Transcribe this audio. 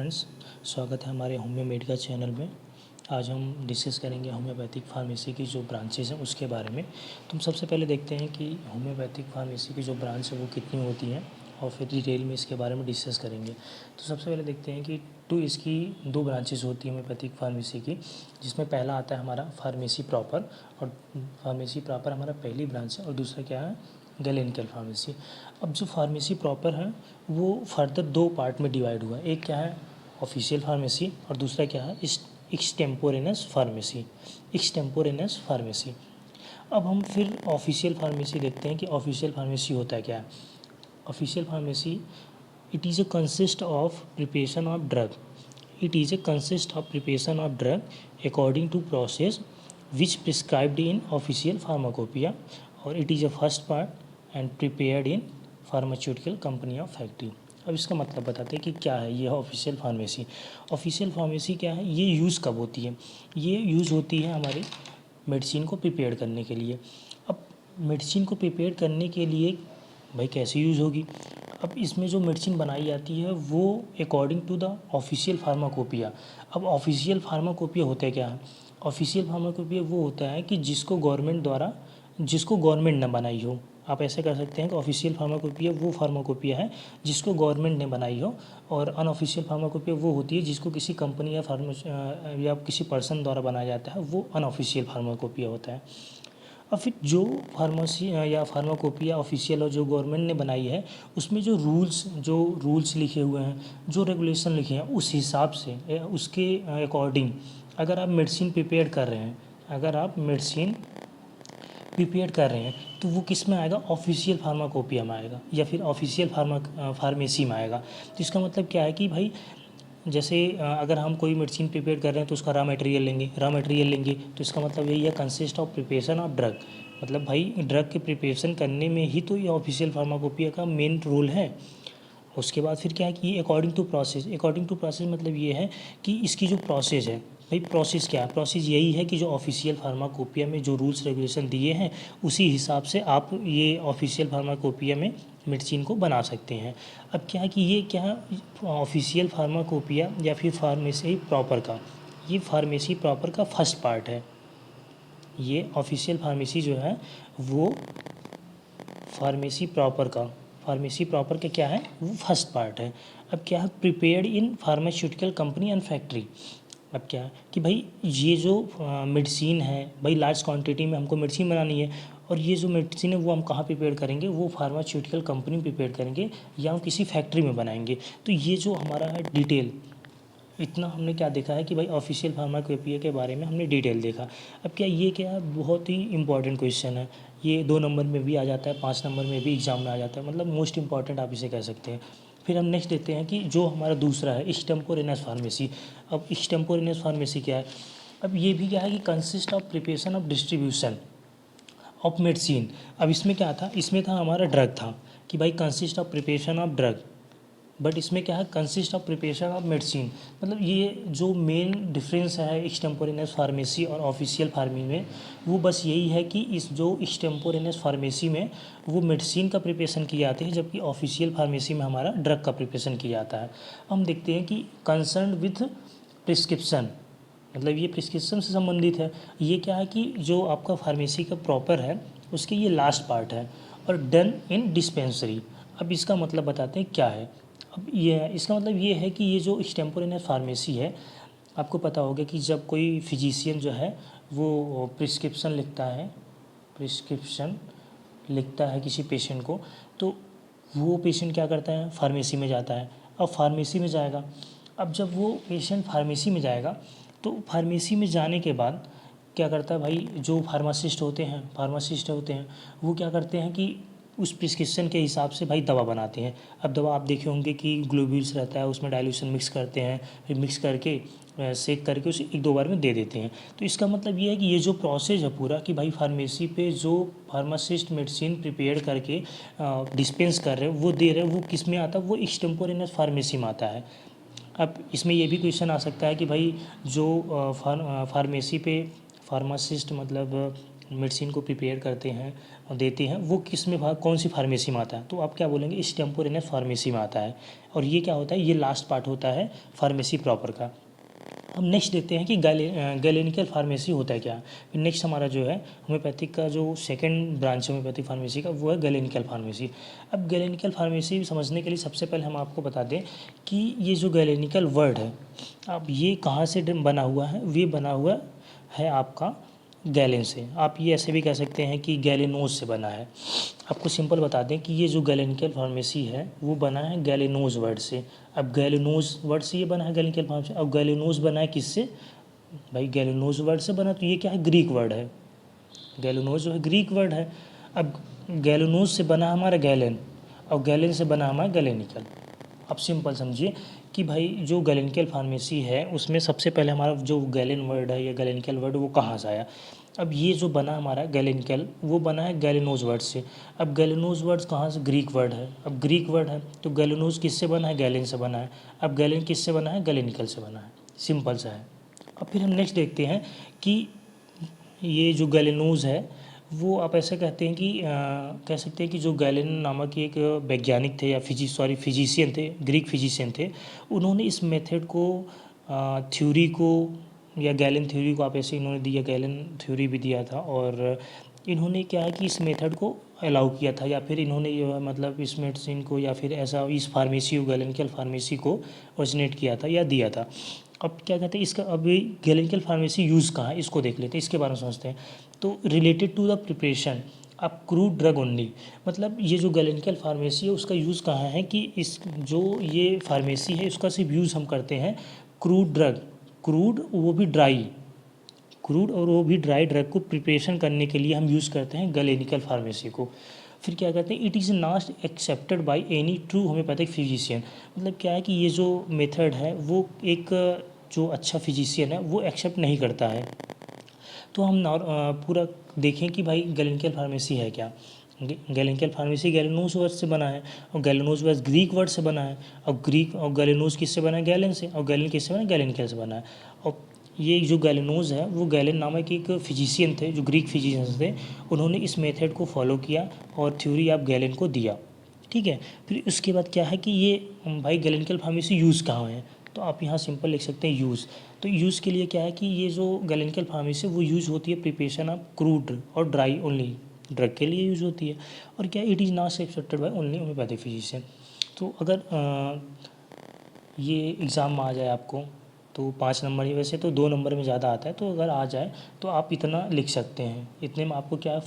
Friends, स्वागत है हमारे होम्यो मेडिका चैनल में। आज हम डिस्कस करेंगे होम्योपैथिक फार्मेसी की जो ब्रांचेस हैं उसके बारे में। तो हम सबसे पहले देखते हैं कि होम्योपैथिक फार्मेसी की जो ब्रांच है वो कितनी होती हैं और फिर डिटेल में इसके बारे में डिस्कस करेंगे। तो सबसे पहले देखते हैं कि इसकी दो ब्रांचेस होती हैं होम्योपैथिक फार्मेसी की, जिसमें पहला आता है हमारा फार्मेसी प्रॉपर। और फार्मेसी प्रॉपर हमारा पहली ब्रांच है और दूसरा क्या है, गैलेनिकल फार्मेसी। अब जो फार्मेसी प्रॉपर है वो फर्दर दो पार्ट में डिवाइड हुआ है। एक क्या है, ऑफिशियल फार्मेसी, और दूसरा क्या है, एक्सटेम्पोरेनस फार्मेसी। एक्सटेम्पोरेनस फार्मेसी। अब हम फिर ऑफिशियल फार्मेसी देखते हैं कि ऑफिशियल फार्मेसी होता है क्या है। Official pharmacy, it is a consist of preparation of drug. It is a consist of preparation of drug according to process which prescribed in official pharmacopoeia, और it is a first part and prepared in pharmaceutical company of factory. अब इसका मतलब बताते हैं कि क्या है ये ऑफिशियल फार्मेसी। ऑफिशियल फार्मेसी क्या है, ये यूज़ कब होती है, ये यूज़ होती है हमारी मेडिसिन को प्रिपेयर करने के लिए। अब मेडिसिन को प्रिपेयर करने के लिए भाई कैसे यूज़ होगी। अब इसमें जो मेडिसिन बनाई जाती है वो according to the official pharmacopoeia. अब ऑफिशियल फार्माकोपिया होता है क्या है, ऑफिशियल फार्माकोपिया वो होता है कि जिसको गवर्नमेंट ने बनाई हो। आप ऐसे कर सकते हैं कि ऑफिशियल फार्माकोपिया वो फार्माकोपिया है जिसको गवर्नमेंट ने बनाई हो, और अनऑफिशियल फार्माकोपिया वो होती है जिसको किसी कंपनी या किसी पर्सन द्वारा बनाया जाता है, वो अनऑफिशियल फार्माकोपिया होता है। और फिर जो फार्मेसी या फार्माकोपिया ऑफिशियल और जो गवर्नमेंट ने बनाई है, उसमें जो रूल्स लिखे हुए हैं, जो रेगुलेशन लिखे हैं, उस हिसाब से उसके अकॉर्डिंग अगर आप मेडिसिन प्रिपेयर कर रहे हैं, तो वो किस में आएगा, ऑफिशियल फार्माकोपिया में आएगा या फिर ऑफिशियल फार्मेसी में आएगा। तो इसका मतलब क्या है कि भाई जैसे अगर हम कोई मेडिसिन प्रिपेयर कर रहे हैं तो उसका रॉ मटेरियल लेंगे, तो इसका मतलब यही है, consist of preparation of drug. मतलब भाई ड्रग के प्रिपरेशन करने में ही तो ये ऑफिशियल फार्माकोपिया का मेन रोल है। उसके बाद फिर क्या है कि ये अकॉर्डिंग टू प्रोसेस मतलब ये है कि इसकी जो प्रोसेस है, भाई प्रोसेस क्या है, प्रोसेस यही है कि जो ऑफिशियल फार्माकोपिया में जो रूल्स रेगुलेशन दिए हैं उसी हिसाब से आप ये ऑफिशियल फार्माकोपिया में मेडिसिन को बना सकते हैं। अब क्या है कि ये क्या है, ऑफिशियल फार्माकोपिया या फिर फार्मेसी प्रॉपर का, ये फार्मेसी प्रॉपर का फर्स्ट पार्ट है। ये ऑफिशियल फार्मेसी जो है वो फार्मेसी प्रॉपर का क्या है, वो फर्स्ट पार्ट है। अब क्या है, prepared in pharmaceutical company and factory. अब क्या है कि भाई ये जो मेडिसिन है, भाई लार्ज क्वांटिटी में हमको मेडिसिन बनानी है, और ये जो मेडिसिन है वो हम कहाँ प्रिपेयर करेंगे, वो फार्मास्यूटिकल कंपनी में प्रिपेयर करेंगे या हम किसी फैक्ट्री में बनाएंगे। तो ये जो हमारा है डिटेल, इतना हमने क्या देखा है कि भाई ऑफिशियल फार्माकोपिया के बारे में हमने डिटेल देखा। अब क्या ये क्या है, बहुत ही इंपॉर्टेंट क्वेश्चन है। ये 2 नंबर में भी आ जाता है, 5 नंबर में भी एग्जाम में आ जाता है, मतलब मोस्ट इंपॉर्टेंट आप इसे कह सकते हैं। फिर हम नेक्स्ट देखते हैं कि जो हमारा दूसरा है एक्सटेम्पोरेनस फार्मेसी। अब एक्सटेम्पोरेनस फार्मेसी क्या है, अब ये भी क्या है कि consist of preparation of distribution of medicine. अब इसमें क्या था, इसमें था हमारा ड्रग था कि भाई consist of preparation of drug, but इसमें क्या है, consist of preparation of medicine. मतलब ये जो मेन डिफरेंस है एक्सटेम्पोरेनस फार्मेसी और ऑफिशियल फार्मी में, वो बस यही है कि इस जो एक्सटेम्पोरेनस फार्मेसी में वो मेडिसिन का प्रिपरेशन किया जाता है, जबकि ऑफिशियल फार्मेसी में हमारा ड्रग का प्रिपरेशन किया जाता है। हम देखते हैं कि कंसर्न विथ प्रिस्क्रिप्शन, मतलब ये प्रिस्क्रिप्शन से संबंधित है। ये क्या है कि जो आपका फार्मेसी का प्रॉपर है उसके ये लास्ट पार्ट है, और डन इन डिस्पेंसरी। अब इसका मतलब बताते हैं क्या है। अब ये इसका मतलब ये है कि ये जो एक्सटेम्पोरेनस फार्मेसी है, आपको पता होगा कि जब कोई फिजिशियन जो है वो प्रिस्क्रिप्शन लिखता है किसी पेशेंट को, तो वो पेशेंट क्या करता है, फार्मेसी में जाता है। अब फार्मेसी में जाएगा, अब जब वो पेशेंट फार्मेसी में जाएगा तो फार्मेसी में जाने के बाद क्या करता है भाई, जो फार्मासिस्ट होते हैं वो क्या करते हैं कि उस प्रिस्क्रिप्शन के हिसाब से भाई दवा बनाते हैं। अब दवा आप देखे होंगे कि ग्लोब्यूल्स रहता है, उसमें डाइल्यूशन मिक्स करते हैं, फिर मिक्स करके सेक करके उसे 1-2 बार में दे देते हैं। तो इसका मतलब ये है कि ये जो प्रोसेस है पूरा, कि भाई फार्मेसी पे जो फार्मासिस्ट मेडिसिन प्रिपेयर करके डिस्पेंस कर रहे हैं, वो दे रहे हैं, वो किस में आता है, वो एक्सटेम्पोरेनस फार्मेसी में आता है। अब इसमें ये भी क्वेश्चन आ सकता है कि भाई जो फार्मेसी पे फार्मासिस्ट मतलब मेडिसिन को प्रिपेयर करते हैं और देते हैं, वो किस में कौन सी फार्मेसी में आता है, तो आप क्या बोलेंगे, एक्सटेम्पोरेनस फार्मेसी में आता है। और ये क्या होता है, ये लास्ट पार्ट होता है फार्मेसी प्रॉपर का। हम नेक्स्ट देखते हैं कि गैलेनिकल फार्मेसी होता है क्या। फिर नेक्स्ट हमारा जो है होम्योपैथिक का जो सेकंड ब्रांच है होम्योपैथिक फार्मेसी का, वो है गैलेनिकल फार्मेसी। अब गैलेनिकल फार्मेसी समझने के लिए सबसे पहले हम आपको बता दें कि ये जो गैलेनिकल वर्ड है, अब ये कहाँ से बना हुआ है, ये बना हुआ है आपका गैलेन से। आप ये ऐसे भी कह सकते हैं कि गैलेनोज से बना है। आपको सिंपल बता दें कि ये जो गैलेनिकल फार्मेसी है वो बना है गैलेनोज वर्ड से। अब गैलेनोज वर्ड से ये बना है गैलेनिकल फार्मेसी। अब गैलेनोज बना है किससे, भाई गैलेनोज वर्ड से बना, तो ये क्या है, ग्रीक वर्ड है। गैलेनोज जो है ग्रीक वर्ड है। अब गैलेनोज से बना हमारा गैलेन, और गैलेन से बना हमारा गैलेनिकल। अब सिंपल समझिए कि भाई जो गैलेनिकल फार्मेसी है उसमें सबसे पहले हमारा जो गैलेन वर्ड है या गैलेनिकल वर्ड वो कहाँ से आया। अब ये जो बना हमारा गैलेनिकल, वो बना है गैलेनोज वर्ड से। अब गैलेनोज वर्ड्स कहाँ से, ग्रीक वर्ड है। अब ग्रीक वर्ड है तो गैलेनोज किससे बना है, गैलेन से बना है। अब गैलेन किससे बना है, गैलेनिकल से बना है। सिंपल सा है। अब फिर हम नेक्स्ट देखते हैं कि ये जो गैलेनोज है वो आप ऐसे कहते हैं कि कह सकते हैं कि जो गैलेन नामक एक वैज्ञानिक थे या फिजिशियन थे, ग्रीक फिजिशियन थे, उन्होंने इस मेथड को थ्योरी को या गैलेन थ्योरी को आप ऐसे इन्होंने दिया, गैलेन थ्योरी भी दिया था। और इन्होंने क्या है कि इस मेथड को अलाउ किया था, या फिर इन्होंने ये मतलब इस मेडिसिन को या फिर ऐसा इस फार्मेसी को, गैलेनिकल फार्मेसी को ओरिजिनेट किया था या दिया था। अब क्या कहते हैं इसका, अभी गैलेनिकल फार्मेसी यूज़ कहाँ है इसको देख लेते हैं, इसके बारे में समझते हैं। तो related to the preparation of crude drug only, मतलब ये जो गैलेनिकल फार्मेसी है उसका यूज़ कहाँ है कि इस जो ये फार्मेसी है उसका सिर्फ यूज़ हम करते हैं क्रूड ड्रग, क्रूड वो भी ड्राई, क्रूड और वो भी ड्राई ड्रग को प्रिपरेशन करने के लिए हम यूज़ करते हैं गैलेनिकल फार्मेसी को। फिर क्या कहते हैं, it is not accepted by any true homeopathic physician, मतलब क्या है कि ये जो मेथड है वो एक जो अच्छा फिजिशियन है वो एक्सेप्ट नहीं करता है। तो हम पूरा देखें कि भाई गैलेनिकल फार्मेसी है क्या। गैलेनिकल फार्मेसी गैलेनोज वर्ड से बना है, और गैलेनोज वर्ड ग्रीक वर्ड से बना है, और ग्रीक और गैलेनोज किससे बना है, गैलेन से, और गैलेन किससे बना है, गैलेनिकल से बना है। और ये जो गैलेनोज है वो गैलेन नामक एक फिजिशियन थे जो ग्रीक फिजिशियन थे, उन्होंने इस मेथड को फॉलो किया और थ्योरी ऑफ गैलेन को दिया। ठीक है। फिर उसके बाद क्या है कि ये भाई गैलेनिकल फार्मेसी यूज़ कहाँ है, तो आप यहाँ सिंपल लिख सकते हैं यूज़। तो यूज़ के लिए क्या है कि ये जो गैलेनिकल फार्मेसी वो यूज़ होती है प्रिपरेशन ऑफ क्रूड और ड्राई ओनली, ड्रग के लिए यूज़ होती है। और क्या, it is not accepted by only homeopathic physician. तो अगर ये एग्ज़ाम में आ जाए आपको तो 5 नंबर ही, वैसे तो 2 नंबर में ज़्यादा आता है, तो अगर आ जाए तो आप इतना लिख सकते हैं। इतने में आपको क्या है